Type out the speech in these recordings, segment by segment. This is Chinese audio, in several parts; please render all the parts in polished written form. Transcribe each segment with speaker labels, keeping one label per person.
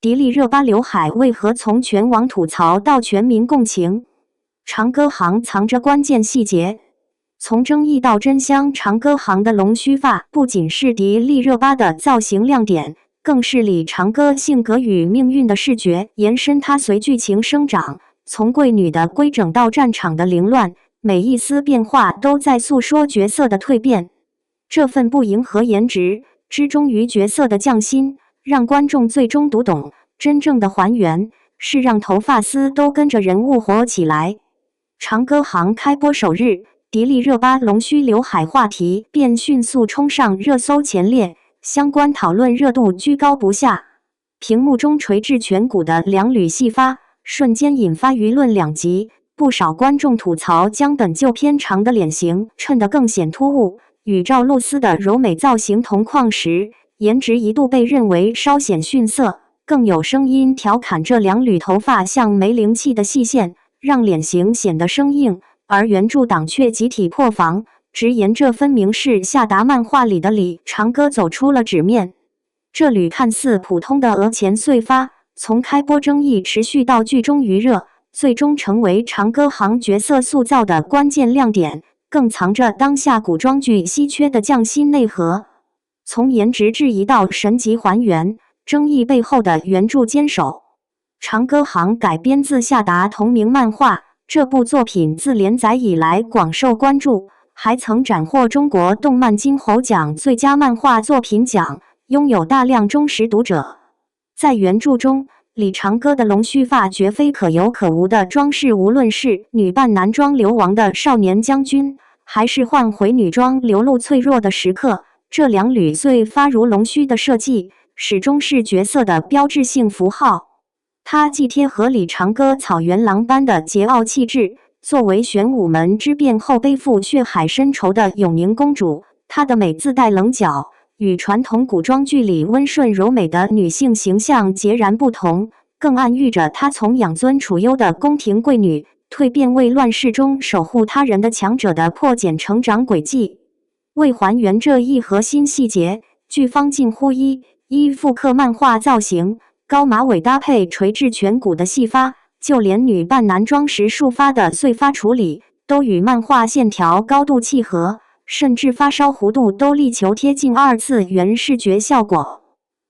Speaker 1: 迪丽热巴刘海为何从全网吐槽到全民共情？长歌行藏着关键细节。从争议到真香，长歌行的龙须发不仅是迪丽热巴的造型亮点，更是李长歌性格与命运的视觉延伸。她随剧情生长，从贵女的规整到战场的凌乱，每一丝变化都在诉说角色的蜕变。这份不迎合颜值，只忠于角色的匠心，让观众最终读懂。真正的还原是让头发丝都跟着人物活起来。长歌行开播首日，迪丽热巴龙须刘海话题便迅速冲上热搜前列，相关讨论热度居高不下。屏幕中垂至颧骨的两缕细发，瞬间引发舆论两极。不少观众吐槽将本就偏长的脸型衬得更显突兀，与赵露思的柔美造型同框时，颜值一度被认为稍显逊色。更有声音调侃这两缕头发像没灵气的细线，让脸型显得生硬。而原著党却集体破防，直言这分明是夏达漫画里的李长歌走出了纸面。这缕看似普通的额前碎发，从开播争议持续到剧中余热，最终成为长歌行角色塑造的关键亮点，更藏着当下古装剧稀缺的匠心内核。从颜值质疑到神级还原，争议背后的原著坚守。长歌行改编自夏达同名漫画，这部作品自连载以来广受关注，还曾斩获中国动漫金猴奖最佳漫画作品奖，拥有大量忠实读者。在原著中，李长歌的龙须发绝非可有可无的装饰，无论是女扮男装流亡的少年将军，还是换回女装流露脆弱的时刻，这两缕碎发如龙须的设计，始终是角色的标志性符号。它既贴合李长歌草原狼般的桀骜气质，作为玄武门之变后背负血海深仇的永宁公主，她的美自带棱角，与传统古装剧里温顺柔美的女性形象截然不同，更暗喻着她从养尊处优的宫廷贵女，蜕变为乱世中守护他人的强者的破茧成长轨迹。为还原这一核心细节，剧方近乎一复刻漫画造型，高马尾搭配垂至颧骨的细发，就连女扮男装时束发的碎发处理，都与漫画线条高度契合，甚至发梢弧度都力求贴近二次元视觉效果。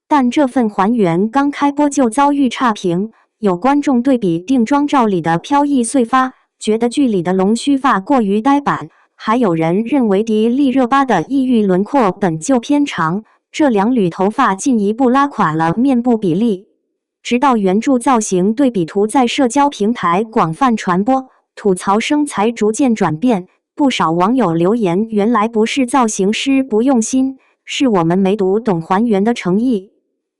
Speaker 1: 但这份还原刚开播就遭遇差评，有观众对比定妆照里的飘逸碎发，觉得剧里的龙须发过于呆板，还有人认为迪丽热巴的异域轮廓本就偏长，这两缕头发进一步拉垮了面部比例。直到原著造型对比图在社交平台广泛传播，吐槽声才逐渐转变。不少网友留言，原来不是造型师不用心，是我们没读懂还原的诚意。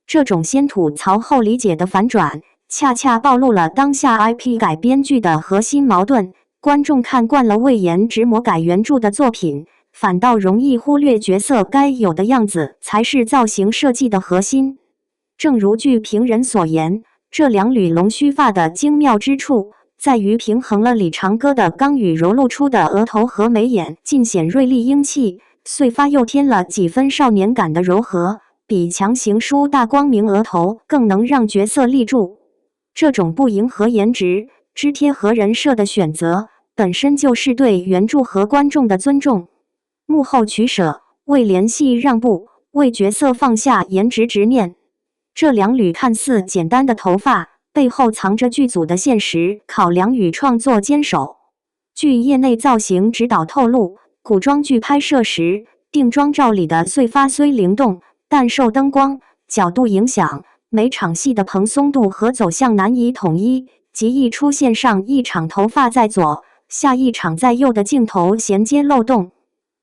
Speaker 1: 这种先吐槽后理解的反转，恰恰暴露了当下 IP 改编剧的核心矛盾。观众看惯了为颜值魔改原著的作品，反倒容易忽略角色该有的样子才是造型设计的核心。正如剧评人所言，这两缕龙须发的精妙之处，在于平衡了李长歌的刚与柔露出的额头和眉眼，尽显锐利英气，碎发又添了几分少年感的柔和，比强行梳大光明额头更能让角色立住。这种不迎合颜值，只贴合人设的选择，本身就是对原著和观众的尊重。幕后取舍，为联系让步，为角色放下颜值执念。这两缕看似简单的头发，背后藏着剧组的现实考量与创作坚守。据业内造型指导透露，古装剧拍摄时，定妆照里的碎发虽灵动，但受灯光角度影响，每场戏的蓬松度和走向难以统一，极易出现上一场头发在左，下一场在右的镜头衔接漏洞。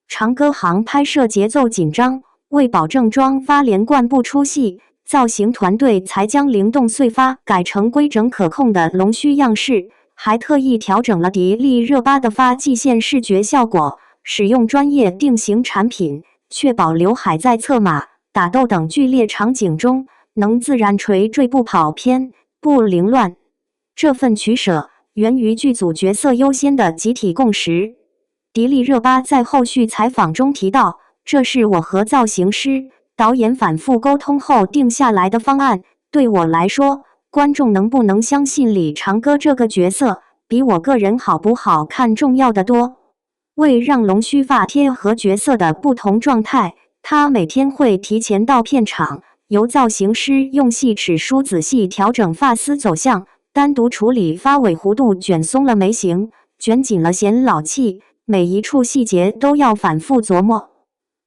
Speaker 1: 长歌行拍摄节奏紧张，为保证妆发连贯不出戏，造型团队才将灵动碎发改成规整可控的龙须样式，还特意调整了迪丽热巴的发际线视觉效果，使用专业定型产品，确保刘海在策马、打斗等剧烈场景中能自然垂坠不跑偏、不凌乱。这份取舍源于剧组角色优先的集体共识。迪丽热巴在后续采访中提到，这是我和造型师、导演反复沟通后定下来的方案，对我来说，观众能不能相信李长歌这个角色，比我个人好不好看重要的多。为让龙须发贴合角色的不同状态，他每天会提前到片场，由造型师用细齿梳仔细调整发丝走向，单独处理发尾弧度，卷松了眉形，卷紧了显老气，每一处细节都要反复琢磨。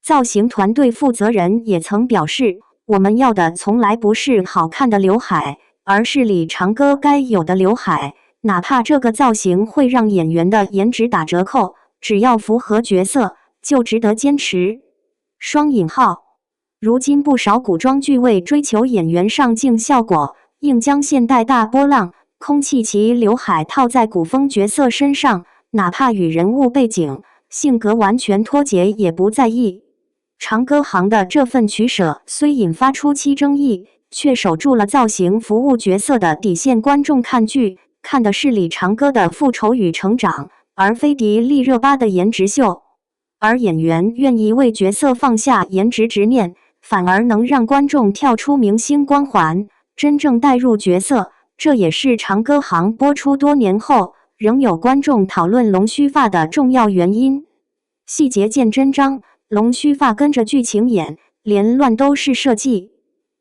Speaker 1: 造型团队负责人也曾表示，我们要的从来不是好看的刘海，而是李长歌该有的刘海，哪怕这个造型会让演员的颜值打折扣，只要符合角色，就值得坚持。双引号。如今不少古装剧为追求演员上镜效果，硬将现代大波浪空气齐刘海套在古风角色身上，哪怕与人物背景、性格完全脱节也不在意。长歌行的这份取舍虽引发初期争议，却守住了造型服务角色的底线。观众看剧，看的是李长歌的复仇与成长，而非迪丽热巴的颜值秀。而演员愿意为角色放下颜值执念，反而能让观众跳出明星光环，真正带入角色。这也是长歌行播出多年后，仍有观众讨论龙须发的重要原因。细节见真章，龙须发跟着剧情演，连乱都是设计。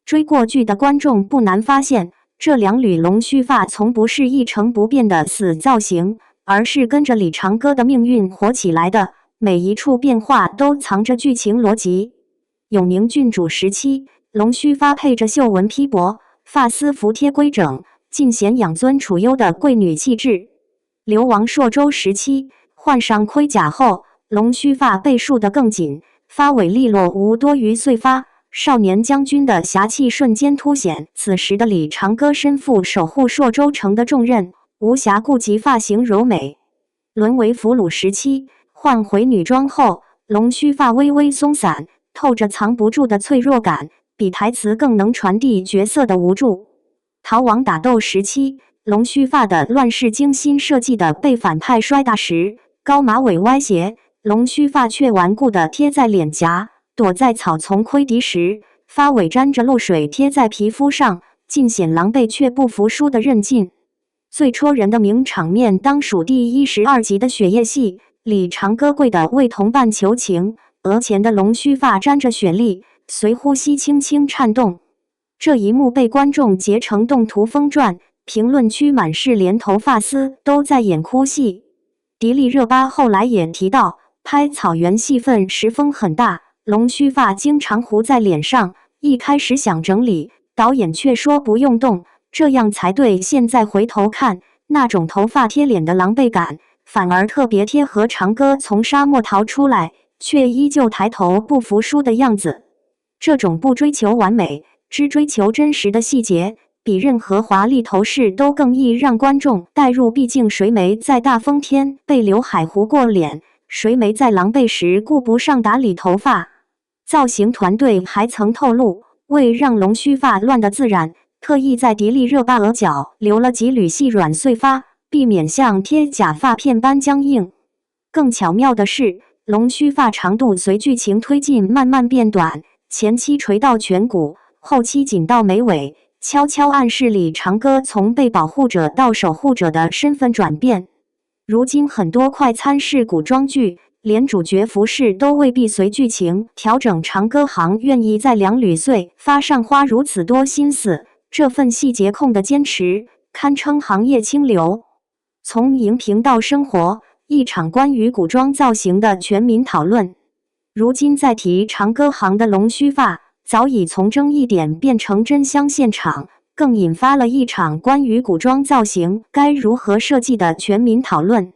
Speaker 1: 追过剧的观众不难发现，这两缕龙须发从不是一成不变的死造型，而是跟着李长歌的命运活起来的，每一处变化都藏着剧情逻辑。永宁郡主时期，龙须发配着绣纹披帛，发丝服帖规整，尽显养尊处优的贵女气质。流亡朔州时期，换上盔甲后，龙须发被束得更紧，发尾利落无多余碎发，少年将军的侠气瞬间凸显。此时的李长歌身负守护朔州城的重任，无暇顾及发型柔美。沦为俘虏时期，换回女装后，龙须发微微松散，透着藏不住的脆弱感，比台词更能传递角色的无助。逃亡打斗时期，龙须发的乱世精心设计的被反派摔打时，高马尾歪斜，龙须发却顽固地贴在脸颊，躲在草丛窥敌时，发尾沾着露水贴在皮肤上，尽显狼狈却不服输的韧劲。最戳人的名场面当属第12集的血液戏，李长歌跪地为同伴求情，额前的龙须发沾着血粒，随呼吸轻轻颤动。这一幕被观众截成动图疯传，评论区满是连头发丝都在演哭戏。迪丽热巴后来也提到，拍草原戏份时风很大，龙须发经常糊在脸上，一开始想整理，导演却说不用动，这样才对。现在回头看，那种头发贴脸的狼狈感，反而特别贴合长歌从沙漠逃出来，却依旧抬头不服输的样子。这种不追求完美，只追求真实的细节，比任何华丽头饰都更易让观众带入。毕竟谁没在大风天被刘海糊过脸，谁没在狼狈时顾不上打理头发。造型团队还曾透露，为让龙须发乱得自然，特意在迪丽热巴额角留了几缕细软碎发，避免像贴假发片般僵硬。更巧妙的是，龙须发长度随剧情推进慢慢变短，前期垂到颧骨，后期紧到眉尾，悄悄暗示李长歌从被保护者到守护者的身份转变。如今很多快餐式古装剧，连主角服饰都未必随剧情调整，长歌行愿意在两缕碎发上花如此多心思，这份细节控的坚持，堪称行业清流。从荧屏到生活，一场关于古装造型的全民讨论。如今再提长歌行的龙须发，早已从争议点变成真香现场，更引发了一场关于古装造型该如何设计的全民讨论。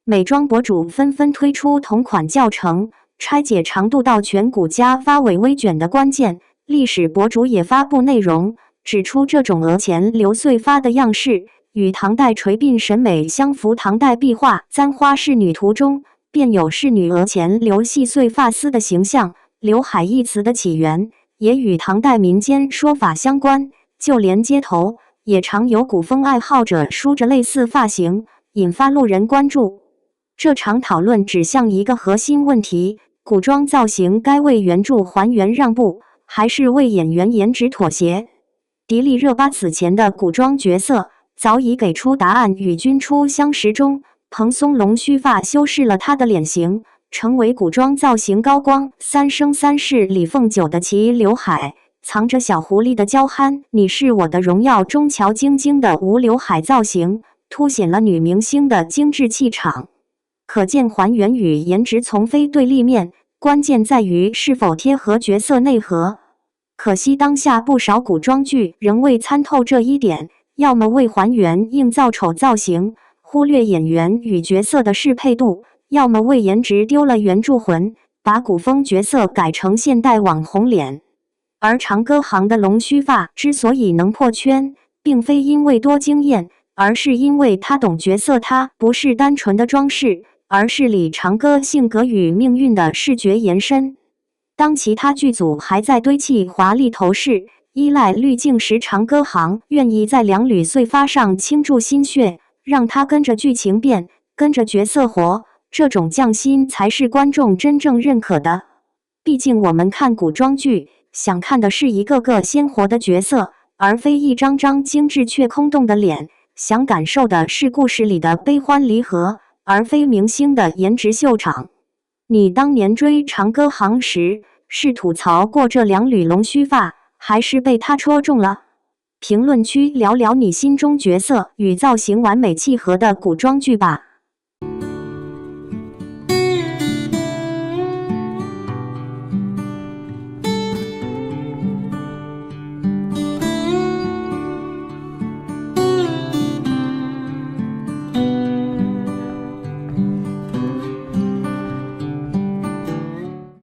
Speaker 1: 美妆博主纷纷推出同款教程，拆解长度到颧骨加发尾微卷的关键。历史博主也发布内容，指出这种额前留碎发的样式与唐代垂鬓审美相符。唐代壁画《簪花仕女图》中便有仕女额前留细碎发丝的形象，刘海一词的起源也与唐代民间说法相关，就连街头也常有古风爱好者梳着类似发型，引发路人关注。这场讨论指向一个核心问题：古装造型该为原著还原让步，还是为演员颜值妥协？迪丽热巴此前的古装角色早已给出答案。与君初相识中，蓬松龙须发修饰了她的脸型，成为古装造型高光。三生三世李凤九的齐刘海，藏着小狐狸的娇憨。你是我的荣耀中乔晶晶的无刘海造型，凸显了女明星的精致气场。可见还原与颜值从非对立面，关键在于是否贴合角色内核。可惜当下不少古装剧仍未参透这一点，要么为还原硬造丑造型，忽略演员与角色的适配度，要么为颜值丢了原著魂，把古风角色改成现代网红脸。而长歌行的龙须发之所以能破圈，并非因为多惊艳，而是因为他懂角色，他不是单纯的装饰，而是李长歌性格与命运的视觉延伸。当其他剧组还在堆砌华丽头饰、依赖滤镜时，长歌行愿意在两缕碎发上倾注心血，让他跟着剧情变，跟着角色活。这种匠心才是观众真正认可的。毕竟我们看古装剧，想看的是一个个鲜活的角色，而非一张张精致却空洞的脸；想感受的是故事里的悲欢离合，而非明星的颜值秀场。你当年追长歌行时，是吐槽过这两缕龙须发，还是被他戳中了？评论区聊聊你心中角色与造型完美契合的古装剧吧。